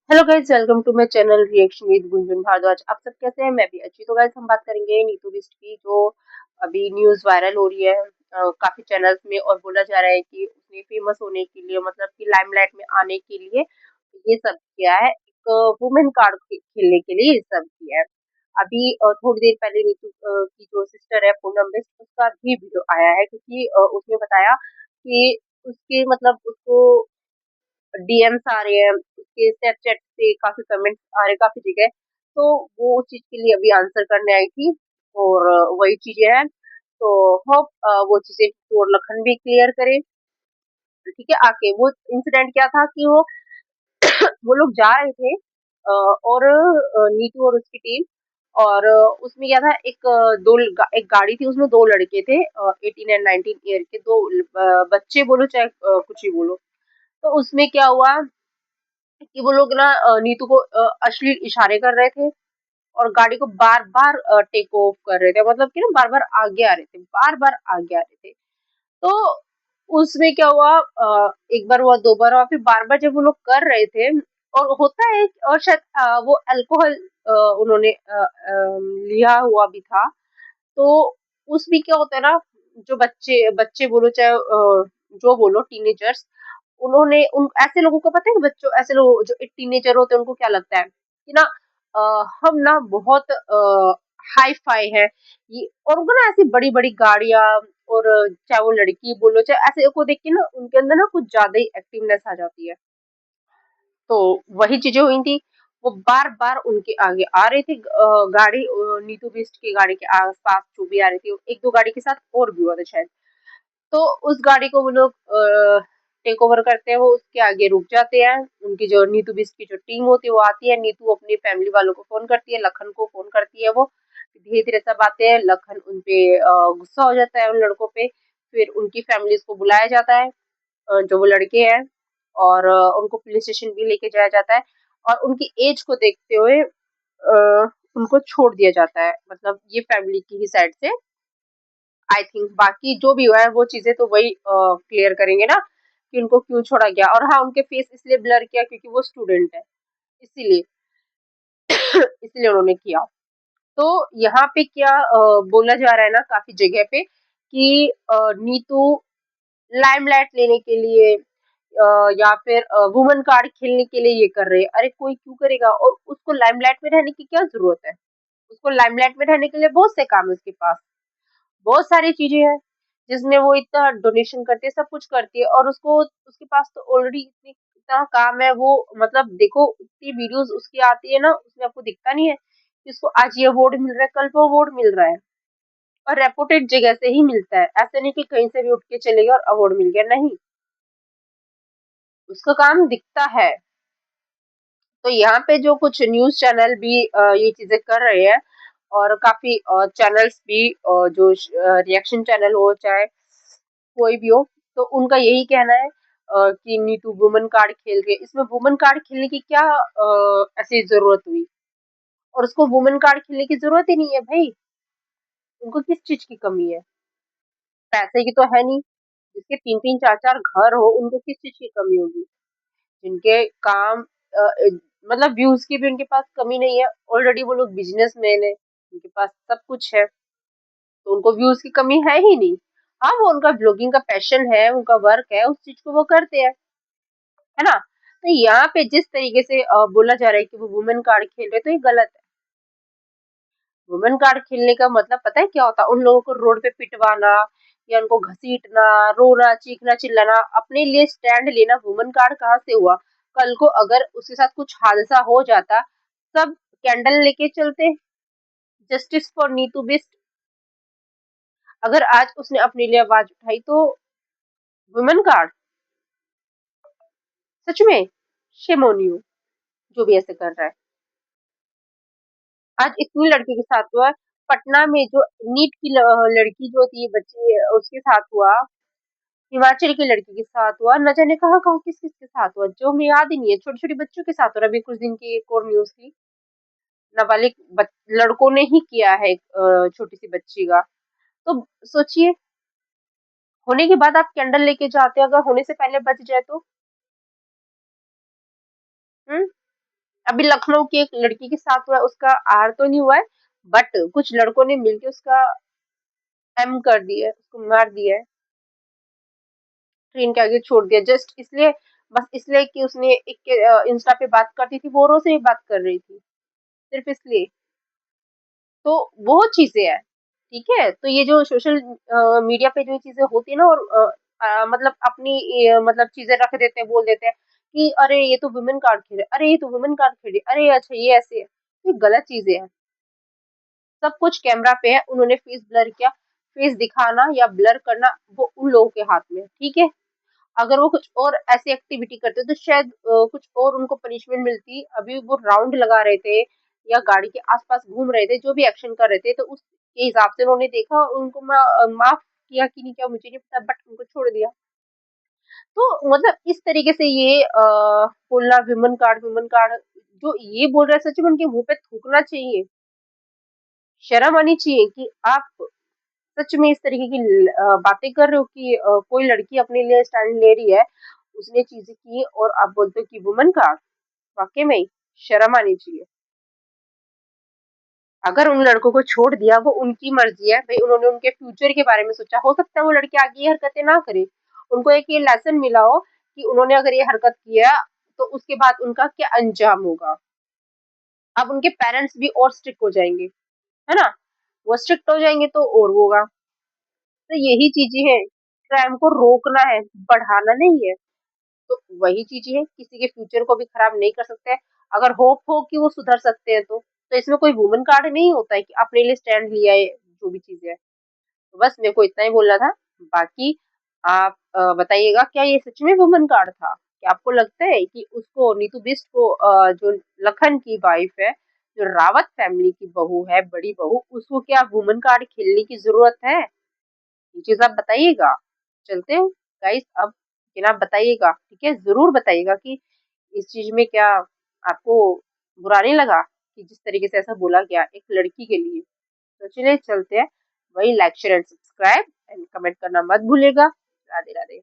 Hello guys, welcome to my channel reaction with Gunjan Bhardwaj. आप सब कैसे हैं? मैं भी अच्छी। तो गाइस, हम बात करेंगे नीतू बिस्ट की, जो अभी न्यूज वायरल हो रही है काफी चैनल्स में, और बोला जा रहा है कि उसने फेमस होने के लिए, मतलब कि लाइमलाइट में आने के लिए ये सब किया है। एक वुमेन कार्ड खेलने के लिए ये सब किया है। अभी थोड़ी देर पहले नीतू की जो सिस्टर है पूनम बिस्ट, उसका भी वीडियो आया है, क्योंकि उसने बताया कि उसके मतलब उसको डीएम्स आ रहे हैं, उसके स्नैपचैट पे काफी कमेंट्स आ रहे हैं काफी जगह। तो वो उस चीज के लिए अभी आंसर करने आई थी, और वही चीजें हैं। तो होप वो चीजें तो और लखन भी क्लियर करे। ठीक है, आके वो इंसिडेंट क्या था कि वो लोग जा रहे थे, और नीतू और उसकी टीम, और उसमें क्या था, एक गाड़ी थी, उसमें दो लड़के थे, 18 एंड 19 ईयर के दो बच्चे बोलो चाहे कुछ ही बोलो। तो उसमें क्या हुआ कि वो लोग ना नीतू को अश्लील इशारे कर रहे थे, और गाड़ी को बार बार टेक ऑफ कर रहे थे, मतलब कि ना बार बार आगे आ रहे थे, बार बार आगे आ रहे थे। तो उसमें क्या हुआ, एक बार हुआ, दो बार हुआ, फिर बार बार जब वो लोग कर रहे थे, और होता है, और शायद वो अल्कोहल उन्होंने लिया हुआ भी था। तो उसमें क्या होता है ना, जो बच्चे बच्चे बोलो चाहे जो बोलो, टीनेजर्स, उन्होंने उन ऐसे लोगों को पता है कि बच्चों, ऐसे लोग जो टीनेजर होते हैं, उनको क्या लगता है कि ना हम ना बहुत हाई फाई है, ये, और उनको ना ऐसी बड़ी बड़ी गाड़ियां, और चाहे वो लड़की बोलो चाहे ऐसे को देख के ना उनके अंदर ना कुछ ज्यादा ही एक्टिवनेस आ जाती है। तो वही चीजें हुई थी। वो बार बार उनके आगे आ रही थी, गाड़ी नीतू बिस्ट की गाड़ी के आसपास जो भी आ रही थी, एक दो गाड़ी के साथ और भी हुआ था शायद। तो उस गाड़ी को वो लोग टेक ओवर करते हैं, वो उसके आगे रुक जाते हैं। उनकी जो नीतू बिस्ट की जो टीम होती है वो आती है, नीतू अपनी फैमिली वालों को फोन करती है, लखन को फोन करती है। वो धीरे धीरे सब आते हैं, लखन उनपे गुस्सा हो जाता है उन लड़कों पे। फिर उनकी फैमिलीज को बुलाया जाता है, जो वो लड़के हैं, और उनको पुलिस स्टेशन भी लेके जाया जाता है, और उनकी एज को देखते हुए उनको छोड़ दिया जाता है, मतलब ये फैमिली की ही साइड से। आई थिंक बाकी जो भी हुआ है वो चीजें तो वही क्लियर करेंगे ना, कि उनको क्यों छोड़ा गया। और हाँ, उनके फेस इसलिए ब्लर किया क्योंकि वो स्टूडेंट है, इसीलिए इसलिए उन्होंने किया। तो यहाँ पे क्या बोला जा रहा है ना काफी जगह पे, कि नीतू लाइमलाइट लेने के लिए या फिर वुमन कार्ड खेलने के लिए ये कर रहे हैं। अरे कोई क्यों करेगा, और उसको लाइमलाइट में रहने की क्या जरूरत है? उसको लाइमलाइट में रहने के लिए बहुत से काम है उसके पास, बहुत सारी चीजें हैं जिसमें वो इतना डोनेशन करती है, सब कुछ करती है, और उसको उसके पास तो ऑलरेडी इतनी इतना काम है। वो मतलब देखो, इतनी वीडियोस उसकी आती है ना, उसमें आपको दिखता नहीं है कि उसको आज ये अवार्ड मिल रहा है, कल वो अवार्ड मिल रहा है, और रेपुटेड जगह से ही मिलता है। ऐसा नहीं कि कहीं से भी उठ के चले गया और अवार्ड मिल गया, नहीं, उसका काम दिखता है। तो यहाँ पे जो कुछ न्यूज चैनल भी ये चीजें कर रहे हैं, और काफी चैनल्स भी जो रिएक्शन चैनल हो चाहे कोई भी हो, तो उनका यही कहना है कि नीतू वुमन कार्ड खेल रही है। इसमें वुमन कार्ड खेलने की क्या ऐसी जरूरत हुई? और उसको वुमन कार्ड खेलने की जरूरत ही नहीं है भाई। उनको किस चीज की कमी है? पैसे की तो है नहीं। जिसके तीन तीन चार चार घर हो, उनको किस चीज की कमी होगी? जिनके काम मतलब व्यूज की भी उनके पास कमी नहीं है, ऑलरेडी वो लोग बिजनेसमैन है, उनके पास सब कुछ है, तो उनको व्यूज की कमी है ही नहीं। हाँ, वो उनका ब्लॉगिंग का पैशन है, उनका वर्क है, उस चीज को वो करते हैं, है ना। तो यहाँ पे जिस तरीके से बोला जा रहा है कि वो वुमेन कार्ड खेल रहे, तो ये गलत है। वुमेन कार्ड खेलने का मतलब पता है क्या होता है? उन लोगों को रोड पे पिटवाना, या उनको घसीटना, रोना, चीखना, चिल्लाना, अपने लिए स्टैंड लेना। वुमेन कार्ड कहाँ से हुआ? कल को अगर उसके साथ कुछ हादसा हो जाता, सब कैंडल लेके चलते, जस्टिस फॉर नीतू बिस्ट। अगर आज उसने अपने लिए आवाज उठाई, तो वुमेन कार्ड, सच में शेम ऑन यू, जो भी ऐसे कर रहा है। आज इतनी लड़की के साथ हुआ, पटना में जो नीट की लड़की जो थी, बच्चे उसके साथ हुआ, हिमाचल की लड़की के साथ हुआ, न जाने कहाँ कहाँ किस किस के साथ हुआ, जो हमें याद ही नहीं है। छोटे छोटे बच्चों के साथ हो रहा है। अभी कुछ दिन की एक और न्यूज थी, नाबालिग लड़कों ने ही किया है एक छोटी सी बच्ची का। तो सोचिए, होने के बाद आप कैंडल लेके जाते हो, अगर होने से पहले बच जाए तो? हम्म अभी लखनऊ की एक लड़की के साथ हुआ है, उसका आर तो नहीं हुआ है, बट कुछ लड़कों ने मिलके उसका एम कर दिया है, उसको मार दिया है, ट्रेन के आगे छोड़ दिया, जस्ट इसलिए, बस इसलिए कि उसने एक इंस्टा पे बात करती थी, वो से भी बात कर रही थी, सिर्फ इसलिए। तो वो चीजें हैं, ठीक है। तो ये जो सोशल मीडिया पे जो चीजें होती है ना, और मतलब अपनी मतलब चीजें रख देते हैं, बोल देते हैं कि अरे ये तो वुमेन कार्ड खेले, अरे ये तो वुमेन कार्ड खेले, अरे अच्छा ये ऐसे है, ये गलत चीजें हैं। सब कुछ कैमरा पे है, उन्होंने फेस ब्लर किया, फेस दिखाना या ब्लर करना वो उन लोगों के हाथ में है, ठीक है। अगर वो कुछ और ऐसी एक्टिविटी करते तो शायद कुछ और उनको पनिशमेंट मिलती। अभी वो राउंड लगा रहे थे या गाड़ी के आसपास घूम रहे थे, जो भी एक्शन कर रहे थे, तो उसके हिसाब से उन्होंने देखा और उनको माफ किया कि नहीं किया मुझे नहीं पता, बट उनको छोड़ दिया। तो मतलब इस तरीके से ये बोलना वुमन कार्ड जो ये बोल रहे हैं, सच में उनके मुंह पे थूकना चाहिए, शर्म आनी चाहिए कि आप सच में इस तरीके की बातें कर रहे हो कि कोई लड़की अपने लिए स्टैंड ले रही है, उसने चीजें की और आप बोलते हो कि वुमन का, वाकई में ही शर्म आनी चाहिए। अगर उन लड़कों को छोड़ दिया, वो उनकी मर्जी है भाई, उन्होंने उनके फ्यूचर के बारे में सोचा, हो सकता है वो लड़के आगे ये हरकतें ना करे, उनको एक ये लेसन मिला हो कि उन्होंने अगर ये हरकत किया तो उसके बाद उनका क्या अंजाम होगा। अब उनके पेरेंट्स भी और स्ट्रिक्ट हो जाएंगे, है ना, वो स्ट्रिक्ट हो जाएंगे तो और वो होगा। तो यही चीजें हैं, क्राइम को रोकना है, बढ़ाना नहीं है। तो वही चीजें हैं, किसी के फ्यूचर को भी खराब नहीं कर सकते। अगर होप हो कि वो सुधर सकते हैं तो इसमें कोई वुमन कार्ड नहीं होता है कि अपने लिए स्टैंड लिया है, जो भी चीजें है। तो बस मेरे को इतना ही बोलना था। बाकी आप बताइएगा, क्या ये सच में वुमन कार्ड था? क्या आपको लगता है कि उसको, नीतू बिष्ट को, जो लखन की वाइफ है, जो रावत फैमिली की बहू है, बड़ी बहू, उसको क्या वुमन कार्ड खेलने की जरूरत है? ये चीज आप बताइएगा। चलते हो गाइस अब, लेकिन आप बताइएगा, ठीक है, जरूर बताइएगा कि इस चीज में क्या आपको बुरा नहीं लगा कि जिस तरीके से ऐसा बोला गया एक लड़की के लिए। तो चलिए चलते हैं। वही like share and subscribe and comment करना मत भूलिएगा। राधे राधे।